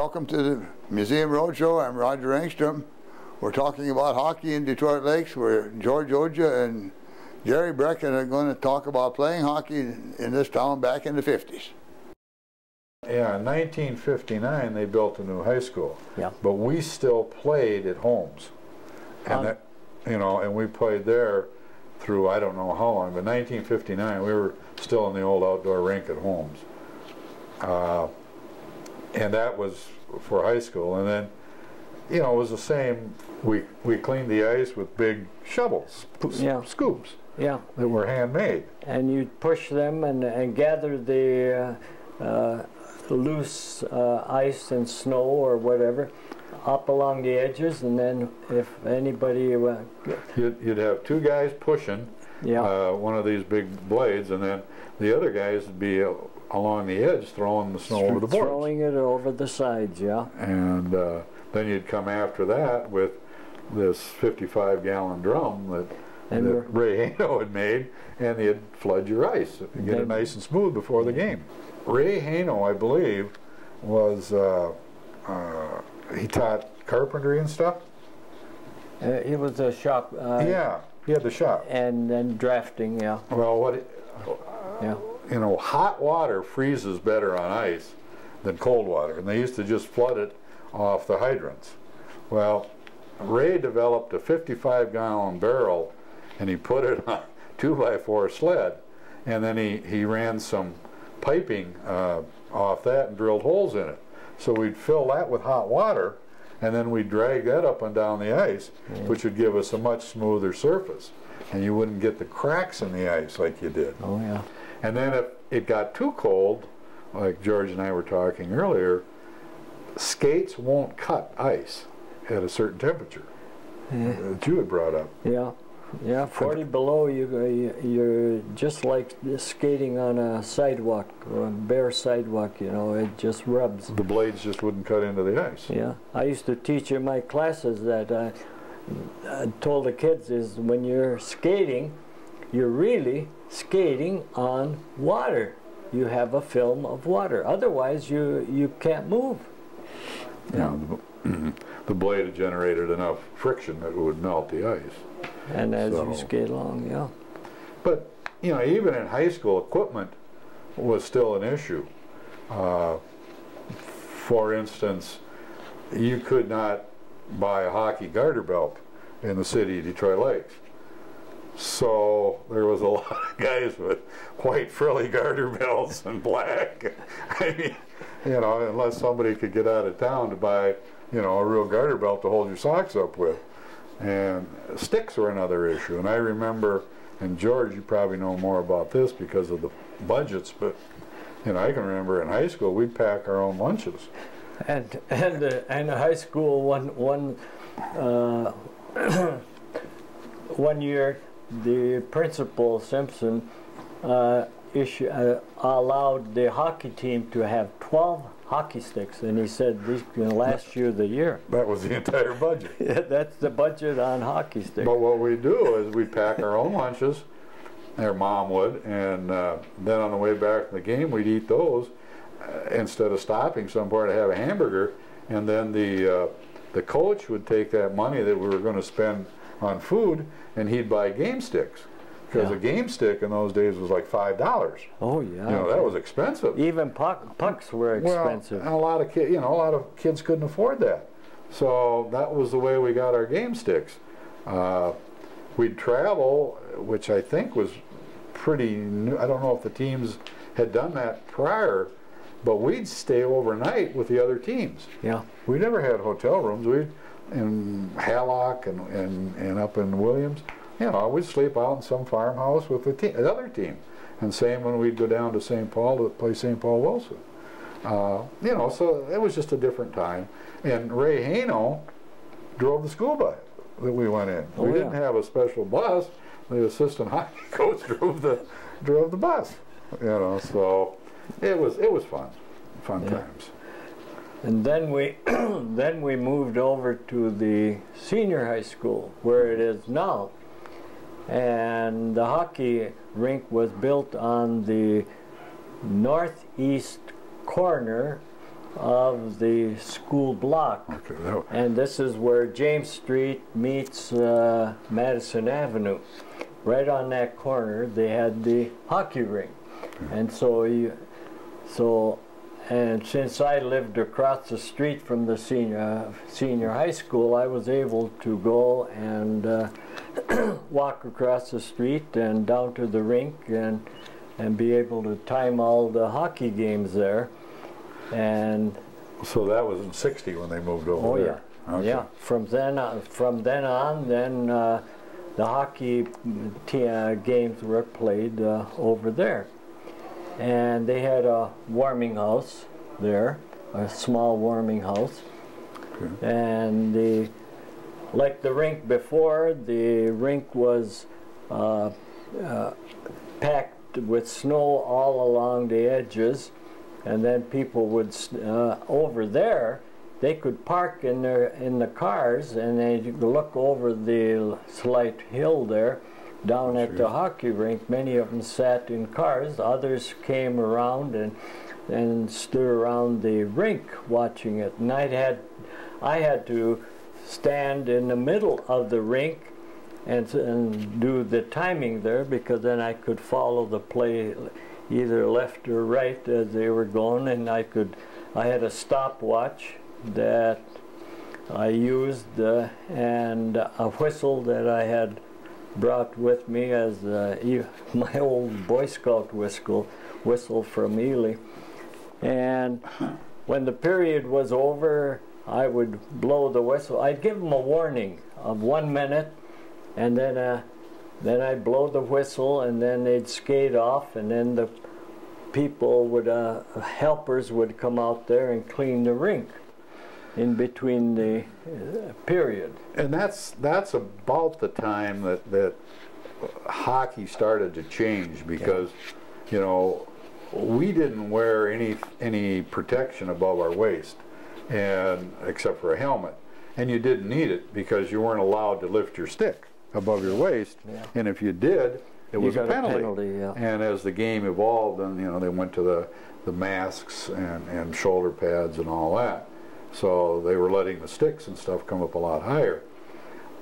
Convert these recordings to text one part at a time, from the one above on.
Welcome to the Museum Roadshow. I'm Roger Engstrom. We're talking about hockey in Detroit Lakes, where George Oja and Jerry Brecken are going to talk about playing hockey in this town back in the 50s. Yeah, in 1959 they built a new high school. Yeah. But we still played at Holmes. And that, you know, and we played there through I don't know how long, but 1959 we were still in the old outdoor rink at Holmes. And that was for high school. And then, you know, it was the same. We cleaned the ice with big shovels, scoops, that were handmade. And you'd push them and gather the loose ice and snow or whatever up along the edges, and then if anybody you'd have two guys pushing one of these big blades, and then the other guys would be along the edge throwing the snow over the boards. Throwing it over the sides, And then you'd come after that with this 55-gallon drum that Ray Haino had made, and you'd flood your ice and get it nice and smooth before the game. Ray Haino, I believe, was he taught carpentry and stuff. He was a shop. Yeah, he had the shop. And then drafting, Well, you know, hot water freezes better on ice than cold water, and they used to just flood it off the hydrants. Well, Ray developed a 55-gallon barrel, and he put it on a 2x4 sled, and then he ran some piping off that and drilled holes in it. So we'd fill that with hot water, and then we'd drag that up and down the ice, which would give us a much smoother surface, and you wouldn't get the cracks in the ice like you did. Oh yeah. And then if it got too cold, like George and I were talking earlier, skates won't cut ice at a certain temperature that you had brought up. Yeah, 40 below, you're just like skating on a sidewalk, or a bare sidewalk, you know, it just rubs. The blades just wouldn't cut into the ice. Yeah, I used to teach in my classes that I told the kids is when you're skating, you're really skating on water. You have a film of water. Otherwise, you can't move. Yeah, the blade had generated enough friction that it would melt the ice. And as you skate along, But, you know, even in high school, equipment was still an issue. For instance, you could not buy a hockey garter belt in the city of Detroit Lakes. So there was a lot of guys with white frilly garter belts and black. I mean, you know, unless somebody could get out of town to buy, you know, a real garter belt to hold your socks up with. And sticks were another issue. And I remember, and George, you probably know more about this because of the budgets, but, you know, I can remember in high school we'd pack our own lunches. And in high school, one year, the principal, Simpson, allowed the hockey team to have 12 hockey sticks, and he said these can last you the year. That was the entire budget. Yeah, that's the budget on hockey sticks. But what we do is we pack our own lunches, their mom would, and then on the way back from the game we'd eat those instead of stopping somewhere to have a hamburger, and then the coach would take that money that we were going to spend on food and he'd buy game sticks. Because a game stick in those days was like $5. Oh yeah. You know, that was expensive. Even pucks were expensive. Well, and a lot of kids couldn't afford that. So that was the way we got our game sticks. We'd travel, which I think was pretty new. I don't know if the teams had done that prior, but we'd stay overnight with the other teams. Yeah. We never had hotel rooms. We'd in Hallock and up in Williams. You know, we'd sleep out in some farmhouse with the other team. And same when we'd go down to St. Paul to play St. Paul Wilson. You know, so it was just a different time. And Ray Haino drove the school bus that we went in. We didn't have a special bus. The assistant hockey coach drove the bus. You know, so it was fun times. And then we moved over to the senior high school where it is now. And the hockey rink was built on the northeast corner of the school block. Okay. And this is where James Street meets Madison Avenue. Right on that corner, they had the hockey rink. And and since I lived across the street from the senior high school, I was able to go and walk across the street and down to the rink and be able to time all the hockey games there. And so that was in '60 when they moved over there. Yeah, okay. Yeah. From then on, the hockey games were played over there. And they had a warming house there, a small warming house. Okay. And like the rink before, the rink was packed with snow all along the edges, and then people would over there. They could park in the cars, and they'd look over the slight hill there. Down at the hockey rink, many of them sat in cars. Others came around and stood around the rink watching it. And I had to stand in the middle of the rink and do the timing there, because then I could follow the play either left or right as they were going, and I had a stopwatch that I used and a whistle that I had brought with me as my old Boy Scout whistle from Ely. And when the period was over, I would blow the whistle. I'd give them a warning of 1 minute, and then I'd blow the whistle, and then they'd skate off, and then the people helpers would come out there and clean the rink in between the period. And that's about the time that hockey started to change, because you know, we didn't wear any protection above our waist, and except for a helmet, and you didn't need it because you weren't allowed to lift your stick above your waist, and if you did, it was a penalty. And as the game evolved, and you know, they went to the masks and shoulder pads and all that. So they were letting the sticks and stuff come up a lot higher.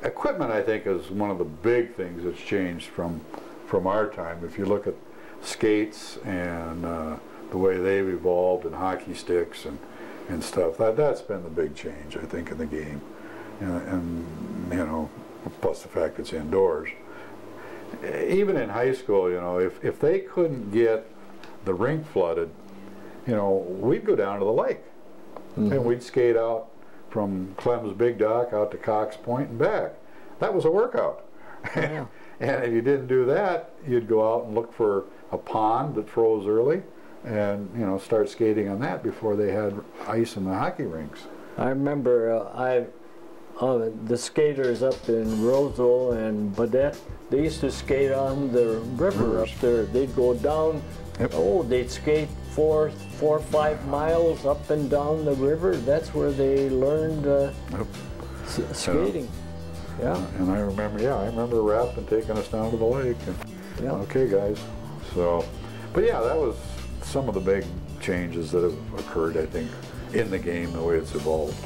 Equipment, I think, is one of the big things that's changed from our time. If you look at skates and the way they've evolved, and hockey sticks and stuff, that's been the big change, I think, in the game. And you know, plus the fact it's indoors. Even in high school, you know, if they couldn't get the rink flooded, you know, we'd go down to the lake. And we'd skate out from Clem's Big Dock out to Cox Point and back. That was a workout. Yeah. And if you didn't do that, you'd go out and look for a pond that froze early, and you know, start skating on that before they had ice in the hockey rinks. I remember the skaters up in Roseville and Baudette, they used to skate on the river up there. They'd go down. Yep. Oh, they'd skate 4 or 5 miles up and down the river. That's where they learned skating. Yeah. And I remember Rapp and taking us down to the lake. And, okay, guys. So, but yeah, that was some of the big changes that have occurred, I think, in the game, the way it's evolved.